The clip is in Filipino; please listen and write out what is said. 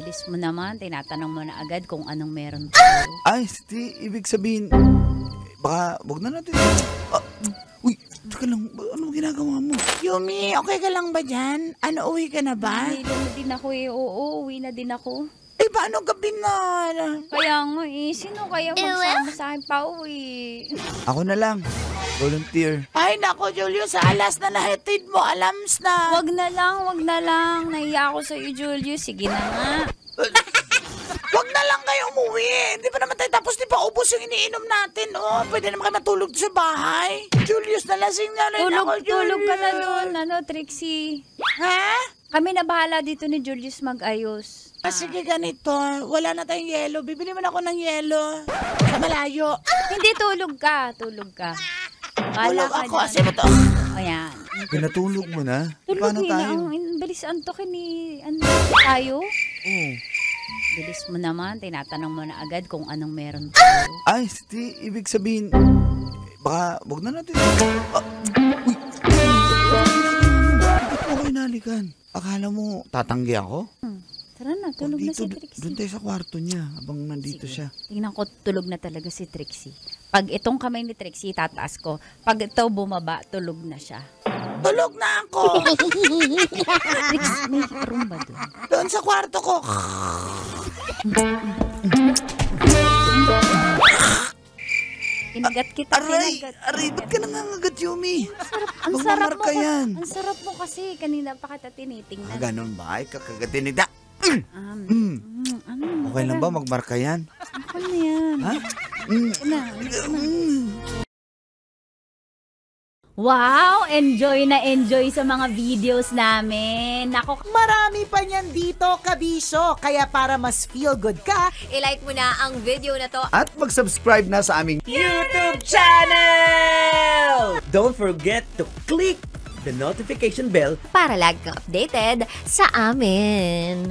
Bilis mo naman, tinatanong mo na agad kung anong meron tayo. Ay, ibig sabihin, baka, wag na natin. Uy, teka lang, ano ginagawa mo? Yumi, okay ka lang ba dyan? Ano, uwi ka na ba? Hindi na din ako eh. Oo, uwi na din ako. Eh, paano gabi na? Kaya nga eh, sino kaya magsama sa akin pa uwi? Ako na lang. Volunteer. Ay, nako, Julius, sa alas na nahatid mo, alams na. Wag na lang. Nahiya ako sa iyo, Julius. Sige na nga. Wag na lang kayo umuwi. Hindi pa naman tayo tapos, di pa ubos yung iniinom natin. Oh, pwede naman kayo matulog sa bahay. Julius, nalasing na rin ako, Julius. Tulog ka na doon, Trixie. Ha? Kami na bahala dito ni Julius mag-ayos. Sige, ganito. Wala na tayong yelo. Bibili man ako ng yelo. Sa malayo. Hindi, tulog ka. Tulog dyan. ako. Kasi mo to. Ayan. Pinatulog mo na? Tulog Paano tayo? Bilis antokin ni tayo. Oo. Bilis mo naman, tinatanong mo na agad kung anong meron tayo. Ay, ibig sabihin, baka, wag na natin. Uy, bakit mo ko inalikan? Akala mo, tatanggi ako? Tara na, tulog na si Trixie. Doon tayo sa kwarto niya, habang nandito Sige. siya. Tingnan ko, tulog na talaga si Trixie. Pag itong kamay ni Trixie, tataas ko. Pag ito bumaba, tulog na siya. Tulog na ako. Trixie, may room ba doon? Doon sa kwarto ko. Kinagat kita, Aray, ba't ka nangangagat, Yumi? Ang Huwag sarap mo mamarka yan. Ang sarap mo kasi. Kanina pa kita tinitingnan. Ganun ba? Ay, kakagatin nita. Ano? Okay lang ba magmarka yan? Ako na yan. Ha? Wow! Enjoy na enjoy sa mga videos namin. Nako, Marami pa niyan dito, kabisyo. Kaya para mas feel good ka, I-like mo na ang video na to. At mag-subscribe na sa aming YouTube channel! Don't forget to click the notification bell Para lagi kang updated sa amin.